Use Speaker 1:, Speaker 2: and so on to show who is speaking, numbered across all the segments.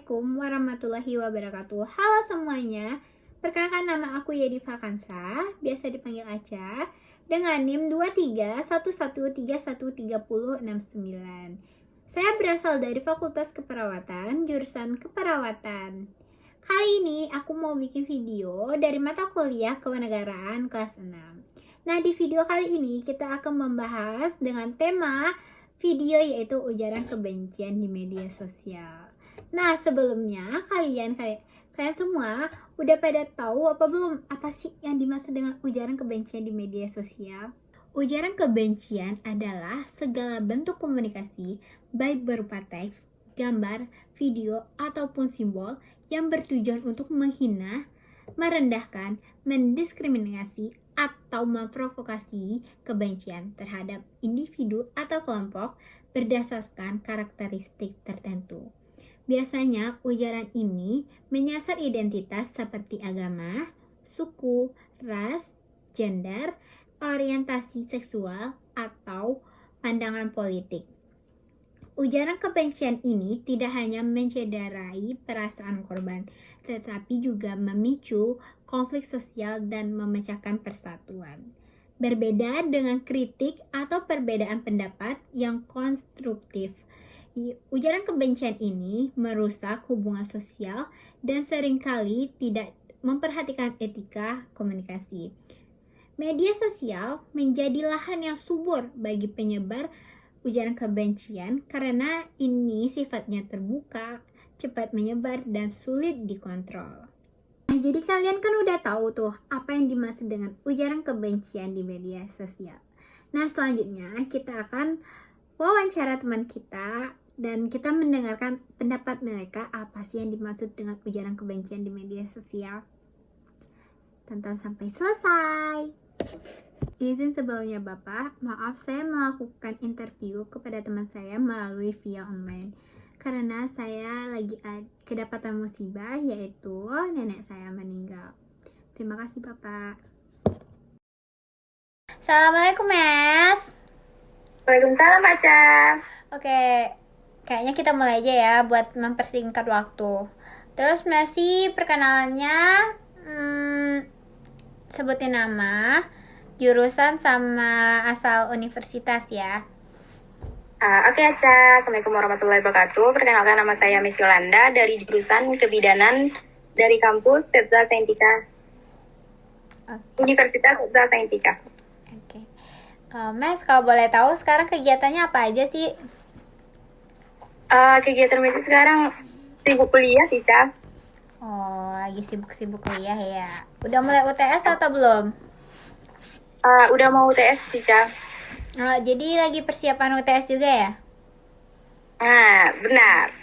Speaker 1: Assalamualaikum warahmatullahi wabarakatuh. Halo semuanya, perkenalkan nama aku Yedi Fakansa, biasa dipanggil Aca, dengan NIM 2311131369. Saya berasal dari Fakultas Keperawatan, jurusan Keperawatan. Kali ini aku mau bikin video dari mata kuliah Kewarganegaraan kelas 6. Nah, di video kali ini kita akan membahas dengan tema video yaitu ujaran kebencian di media sosial. Nah, sebelumnya kalian semua udah pada tahu apa belum apa sih yang dimaksud dengan ujaran kebencian di media sosial? Ujaran kebencian adalah segala bentuk komunikasi baik berupa teks, gambar, video, ataupun simbol yang bertujuan untuk menghina, merendahkan, mendiskriminasi, atau memprovokasi kebencian terhadap individu atau kelompok berdasarkan karakteristik tertentu. Biasanya ujaran ini menyasar identitas seperti agama, suku, ras, gender, orientasi seksual, atau pandangan politik. Ujaran kebencian ini tidak hanya mencederai perasaan korban, tetapi juga memicu konflik sosial dan memecahkan persatuan. Berbeda dengan kritik atau perbedaan pendapat yang konstruktif, ujaran kebencian ini merusak hubungan sosial dan seringkali tidak memperhatikan etika komunikasi. Media sosial menjadi lahan yang subur bagi penyebar ujaran kebencian karena ini sifatnya terbuka, cepat menyebar, dan sulit dikontrol. Nah, jadi kalian kan udah tahu tuh apa yang dimaksud dengan ujaran kebencian di media sosial. Nah, selanjutnya kita akan wawancara teman kita dan kita mendengarkan pendapat mereka apa sih yang dimaksud dengan ujaran kebencian di media sosial. Tonton sampai selesai. Izin sebelumnya Bapak, maaf saya melakukan interview kepada teman saya melalui via online karena saya lagi kedapatan musibah yaitu nenek saya meninggal. Terima kasih Bapak. Assalamualaikum Mas.
Speaker 2: Waalaikumsalam Aca.
Speaker 1: Oke, kayaknya kita mulai aja ya buat mempersingkat waktu. Terus masih perkenalannya sebutin nama, jurusan sama asal universitas ya.
Speaker 2: Oke Aca, Assalamualaikum warahmatullahi wabarakatuh. Perkenalkan nama saya Miss Yolanda dari jurusan Kebidanan dari kampus Setza Saintika. Universitas Setza Saintika.
Speaker 1: Oke. Mas, kalau boleh tahu sekarang kegiatannya apa aja sih?
Speaker 2: Kegiatan itu sekarang sibuk kuliah sih, Ca.
Speaker 1: Oh, lagi sibuk-sibuk kuliah ya. Udah mulai UTS atau belum?
Speaker 2: Udah mau UTS sih, Ca.
Speaker 1: Jadi lagi persiapan UTS juga ya?
Speaker 2: Benar.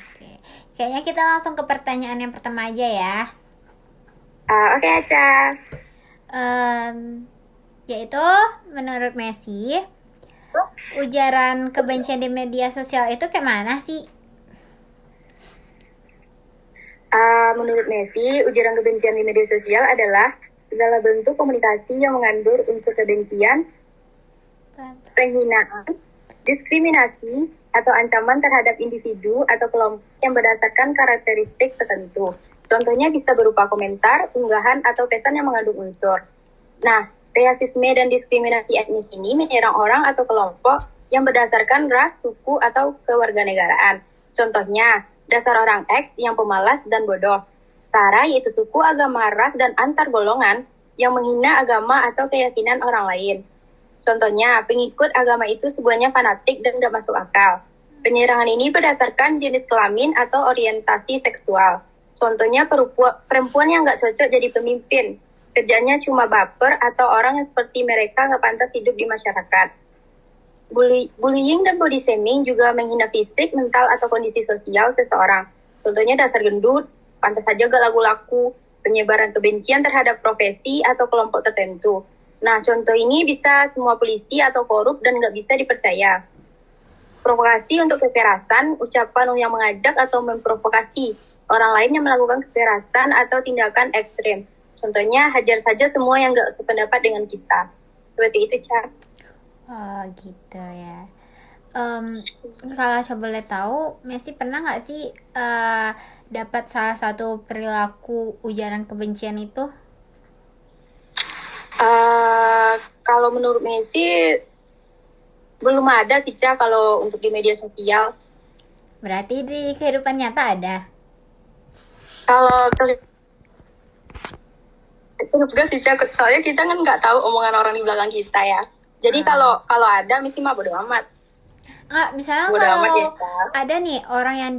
Speaker 1: Oke. Kayaknya kita langsung ke pertanyaan yang pertama aja ya.
Speaker 2: Oke Aca.
Speaker 1: Yaitu menurut Messi, ujaran kebencian di media sosial itu kayak mana sih?
Speaker 2: Menurut Messi, ujaran kebencian di media sosial adalah segala bentuk komunikasi yang mengandung unsur kebencian, penghinaan, diskriminasi, atau ancaman terhadap individu atau kelompok yang berdasarkan karakteristik tertentu. Contohnya bisa berupa komentar, unggahan, atau pesan yang mengandung unsur. Nah, rasisme dan diskriminasi etnis ini menyerang orang atau kelompok yang berdasarkan ras, suku, atau kewarganegaraan. Contohnya, dasar orang X yang pemalas dan bodoh. Sara yaitu suku, agama, ras, dan antar golongan yang menghina agama atau keyakinan orang lain. Contohnya, pengikut agama itu semuanya fanatik dan tidak masuk akal. Penyerangan ini berdasarkan jenis kelamin atau orientasi seksual. Contohnya, perempuan yang nggak cocok jadi pemimpin. Kerjanya cuma baper atau orang yang seperti mereka nggak pantas hidup di masyarakat. Bullying dan body shaming juga menghina fisik, mental, atau kondisi sosial seseorang. Contohnya dasar gendut, pantas saja gak laku-laku, penyebaran kebencian terhadap profesi atau kelompok tertentu. Nah, contoh ini bisa semua polisi atau korup dan nggak bisa dipercaya. Provokasi untuk kekerasan, ucapan yang mengajak atau memprovokasi orang lain yang melakukan kekerasan atau tindakan ekstrem. Contohnya, hajar saja semua yang nggak sependapat dengan kita. Seperti itu, Ca.
Speaker 1: Oh, gitu ya. Kalau saya boleh tahu, Messi pernah nggak sih dapat salah satu perilaku ujaran kebencian itu?
Speaker 2: Kalau menurut Messi belum ada sih Ca kalau untuk di media sosial.
Speaker 1: Berarti di kehidupan nyata ada.
Speaker 2: Kalau itu juga sih Ca, soalnya kita kan nggak tahu omongan orang di belakang kita ya. Jadi kalau ada Messi mah bodo amat.
Speaker 1: Misalnya
Speaker 2: Bodo amat ya
Speaker 1: kalau
Speaker 2: Ca.
Speaker 1: ada nih orang yang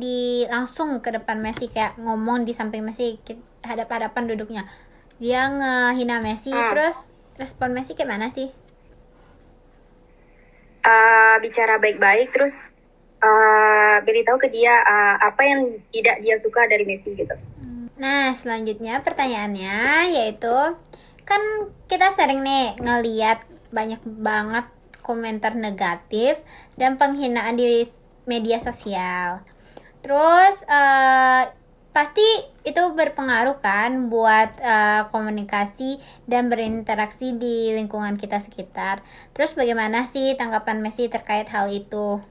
Speaker 1: langsung ke depan Messi kayak ngomong di samping Messi hadap-hadapan duduknya. Dia ngehina Messi, terus respon Messi kayak mana sih?
Speaker 2: Bicara baik-baik terus beritahu ke dia apa yang tidak dia suka dari Messi gitu.
Speaker 1: Nah, selanjutnya pertanyaannya yaitu, kan kita sering nih ngeliat banyak banget komentar negatif dan penghinaan di media sosial. Terus pasti itu berpengaruh kan buat komunikasi dan berinteraksi di lingkungan kita sekitar. Terus bagaimana sih tanggapan Messi terkait hal itu?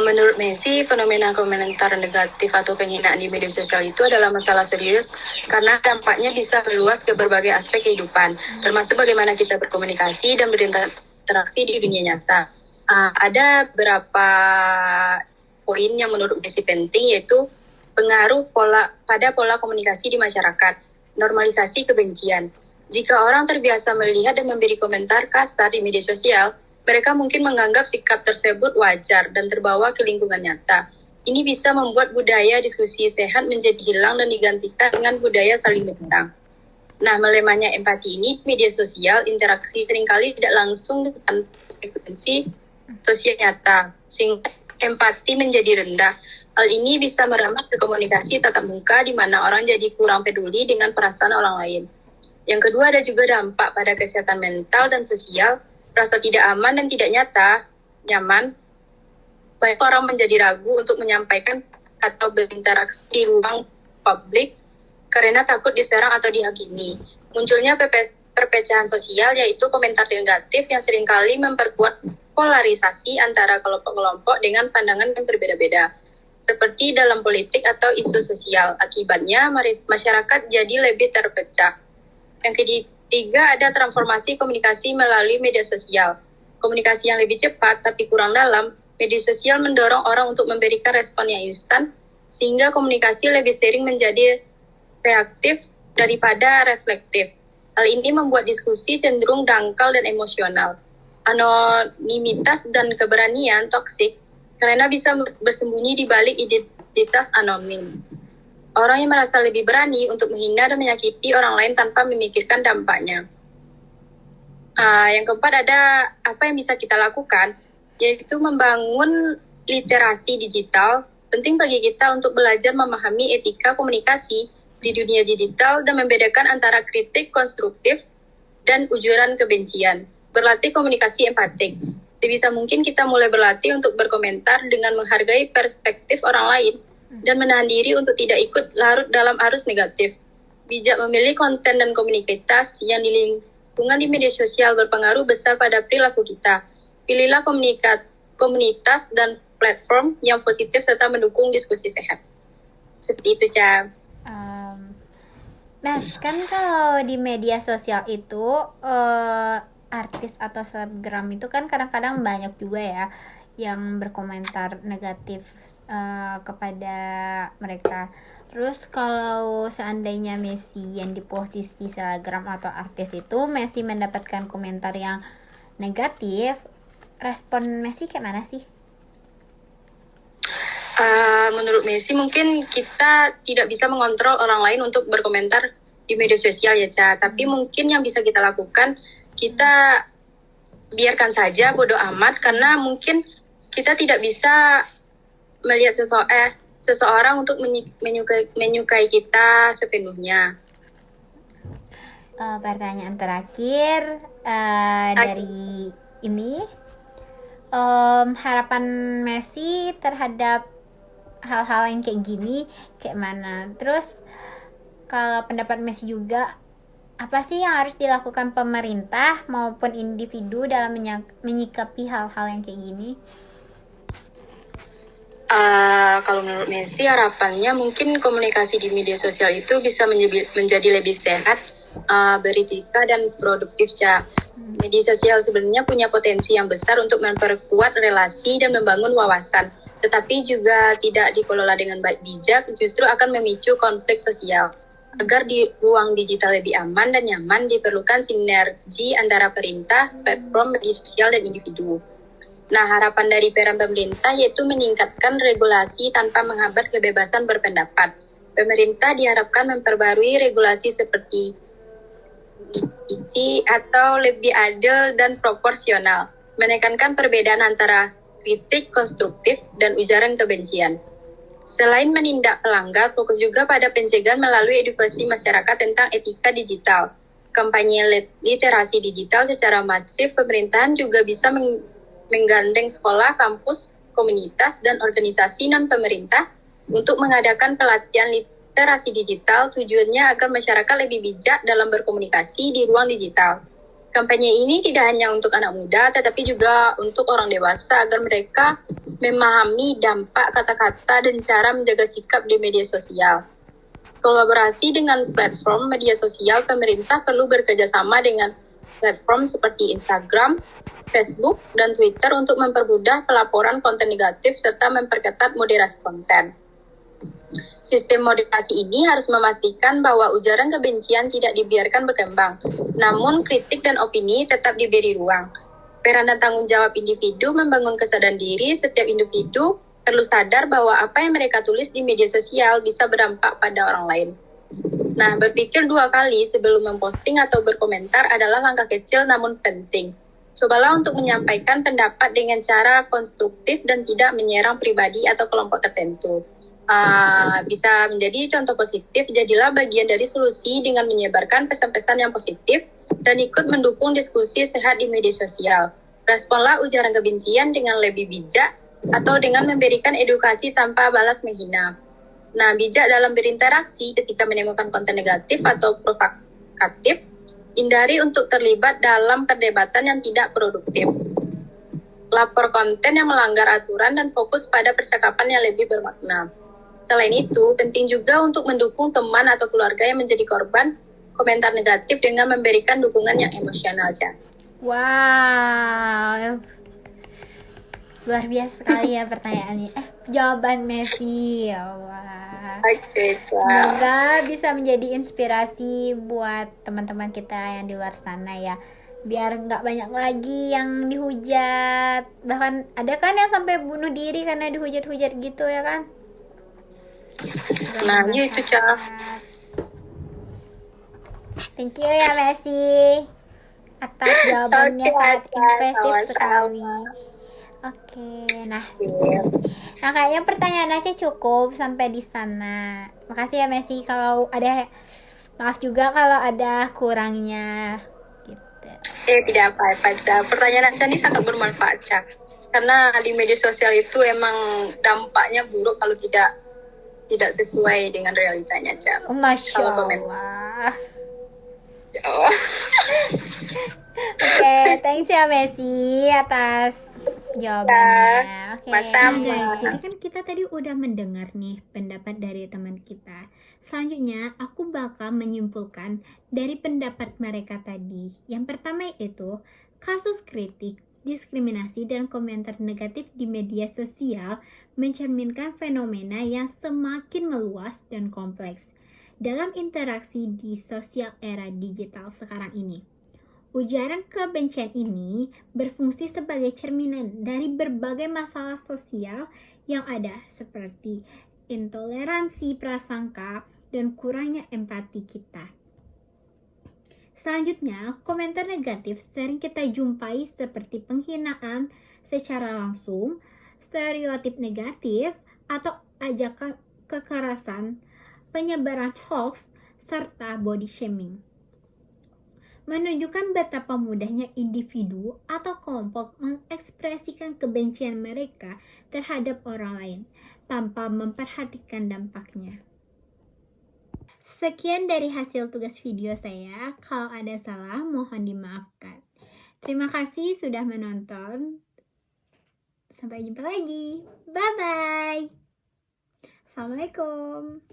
Speaker 2: Menurut Messi, fenomena komentar negatif atau penghinaan di media sosial itu adalah masalah serius karena dampaknya bisa meluas ke berbagai aspek kehidupan, termasuk bagaimana kita berkomunikasi dan berinteraksi di dunia nyata. Ada beberapa poin yang menurut Messi penting, yaitu pengaruh pada pola komunikasi di masyarakat, normalisasi kebencian. Jika orang terbiasa melihat dan memberi komentar kasar di media sosial, mereka mungkin menganggap sikap tersebut wajar dan terbawa ke lingkungan nyata. Ini bisa membuat budaya diskusi sehat menjadi hilang dan digantikan dengan budaya saling menyerang. Nah, melemahnya empati ini, media sosial, interaksi seringkali tidak langsung dengan konsekuensi sosial nyata, sehingga empati menjadi rendah. Hal ini bisa merambat ke komunikasi tatap muka di mana orang jadi kurang peduli dengan perasaan orang lain. Yang kedua, ada juga dampak pada kesehatan mental dan sosial. Rasa tidak aman dan tidak nyaman, banyak orang menjadi ragu untuk menyampaikan atau berinteraksi di ruang publik karena takut diserang atau dihakimi. Munculnya perpecahan sosial, yaitu komentar negatif yang seringkali memperkuat polarisasi antara kelompok-kelompok dengan pandangan yang berbeda-beda, seperti dalam politik atau isu sosial. Akibatnya, masyarakat jadi lebih terpecah. Yang ketiga, ada transformasi komunikasi melalui media sosial. Komunikasi yang lebih cepat tapi kurang dalam, media sosial mendorong orang untuk memberikan respon yang instan, sehingga komunikasi lebih sering menjadi reaktif daripada reflektif. Hal ini membuat diskusi cenderung dangkal dan emosional. Anonimitas dan keberanian toksik karena bisa bersembunyi di balik identitas anonim. Orang yang merasa lebih berani untuk menghina dan menyakiti orang lain tanpa memikirkan dampaknya. Yang keempat, ada apa yang bisa kita lakukan, yaitu membangun literasi digital. Penting bagi kita untuk belajar memahami etika komunikasi di dunia digital dan membedakan antara kritik konstruktif dan ujaran kebencian. Berlatih komunikasi empatik. Sebisa mungkin kita mulai berlatih untuk berkomentar dengan menghargai perspektif orang lain dan menahan diri untuk tidak ikut larut dalam arus negatif. Bijak memilih konten dan komunitas yang di lingkungan di media sosial berpengaruh besar pada perilaku kita. Pilihlah komunitas dan platform yang positif serta mendukung diskusi sehat. Seperti itu, Ca.
Speaker 1: Nah, kan kalau di media sosial itu artis atau selebgram itu kan kadang-kadang banyak juga ya yang berkomentar negatif kepada mereka. Terus kalau seandainya Messi yang di posisi selebgram atau artis itu Messi mendapatkan komentar yang negatif, respon Messi kayak mana sih?
Speaker 2: Menurut Messi mungkin kita tidak bisa mengontrol orang lain untuk berkomentar di media sosial ya, Ca. Tapi mungkin yang bisa kita lakukan, kita biarkan saja, bodo amat, karena mungkin kita tidak bisa melihat seseorang untuk menyukai kita sepenuhnya.
Speaker 1: Pertanyaan terakhir dari ini, harapan Messi terhadap hal-hal yang kayak gini kayak mana? Terus kalau pendapat Messi juga, Apa sih yang harus dilakukan pemerintah maupun individu dalam menyikapi hal-hal yang kayak gini?
Speaker 2: Kalau menurut Messi harapannya mungkin komunikasi di media sosial itu bisa menjadi lebih sehat, beretika dan produktif, Cak. Media sosial sebenarnya punya potensi yang besar untuk memperkuat relasi dan membangun wawasan, tetapi juga tidak dikelola dengan baik bijak justru akan memicu konflik sosial. Agar di ruang digital lebih aman dan nyaman, diperlukan sinergi antara perintah, platform, media sosial, dan individu. Nah, harapan dari peran pemerintah yaitu meningkatkan regulasi tanpa menghambat kebebasan berpendapat. Pemerintah diharapkan memperbarui regulasi seperti ICI atau lebih adil dan proporsional, menekankan perbedaan antara kritik konstruktif dan ujaran kebencian. Selain menindak pelanggar, fokus juga pada pencegahan melalui edukasi masyarakat tentang etika digital. Kampanye literasi digital secara masif, pemerintahan juga bisa menggandeng sekolah, kampus, komunitas, dan organisasi non-pemerintah untuk mengadakan pelatihan literasi digital, tujuannya agar masyarakat lebih bijak dalam berkomunikasi di ruang digital. Kampanye ini tidak hanya untuk anak muda, tetapi juga untuk orang dewasa agar mereka memahami dampak kata-kata dan cara menjaga sikap di media sosial. Kolaborasi dengan platform media sosial, pemerintah perlu bekerja sama dengan platform seperti Instagram, Facebook, dan Twitter untuk mempermudah pelaporan konten negatif serta memperketat moderasi konten. Sistem moderasi ini harus memastikan bahwa ujaran kebencian tidak dibiarkan berkembang, namun kritik dan opini tetap diberi ruang. Peran dan tanggung jawab individu membangun kesadaran diri. Setiap individu perlu sadar bahwa apa yang mereka tulis di media sosial bisa berdampak pada orang lain. Nah, berpikir 2 kali sebelum memposting atau berkomentar adalah langkah kecil namun penting. Cobalah untuk menyampaikan pendapat dengan cara konstruktif dan tidak menyerang pribadi atau kelompok tertentu. Bisa menjadi contoh positif, jadilah bagian dari solusi dengan menyebarkan pesan-pesan yang positif dan ikut mendukung diskusi sehat di media sosial. Responlah ujaran kebencian dengan lebih bijak atau dengan memberikan edukasi tanpa balas menghina. Nah, bijak dalam berinteraksi ketika menemukan konten negatif atau provokatif, hindari untuk terlibat dalam perdebatan yang tidak produktif. Lapor konten yang melanggar aturan dan fokus pada percakapan yang lebih bermakna. Selain itu, penting juga untuk mendukung teman atau keluarga yang menjadi korban komentar negatif dengan memberikan dukungan yang emosional, Cak.
Speaker 1: Wow, luar biasa sekali ya pertanyaannya. Jawaban Messi, ya Allah.
Speaker 2: Oke, Cak.
Speaker 1: Semoga bisa menjadi inspirasi buat teman-teman kita yang di luar sana ya. Biar nggak banyak lagi yang dihujat. Bahkan ada kan yang sampai bunuh diri karena dihujat-hujat gitu ya kan.
Speaker 2: Nah, itu, Cak.
Speaker 1: Thank you ya Messi atas jawabannya sangat impresif sekali. Oke, nah kayaknya pertanyaan aja cukup sampai di sana. Makasih ya Messi, kalau ada maaf juga kalau ada kurangnya gitu.
Speaker 2: Tidak apa-apa, Cak. Pertanyaan Aca ini sangat bermanfaat, Cak. Karena di media sosial itu emang dampaknya buruk kalau tidak sesuai dengan realitanya, Cak.
Speaker 1: Masya
Speaker 2: Kalau komen.
Speaker 1: Allah.
Speaker 2: Oh.
Speaker 1: Oke, thanks ya Messi atas jawabannya. Oke.
Speaker 2: Sama-sama.
Speaker 1: Jadi kan kita tadi udah mendengar nih pendapat dari teman kita. Selanjutnya aku bakal menyimpulkan dari pendapat mereka tadi. Yang pertama itu kasus kritik, diskriminasi, dan komentar negatif di media sosial mencerminkan fenomena yang semakin meluas dan kompleks dalam interaksi di sosial era digital sekarang ini. Ujaran kebencian ini berfungsi sebagai cerminan dari berbagai masalah sosial yang ada seperti intoleransi prasangka dan kurangnya empati kita. Selanjutnya, komentar negatif sering kita jumpai seperti penghinaan secara langsung, stereotip negatif, atau ajakan kekerasan, penyebaran hoax, serta body shaming. Menunjukkan betapa mudahnya individu atau kelompok mengekspresikan kebencian mereka terhadap orang lain tanpa memperhatikan dampaknya. Sekian dari hasil tugas video saya. Kalau ada salah, mohon dimaafkan. Terima kasih sudah menonton. Sampai jumpa lagi. Bye-bye. Assalamualaikum.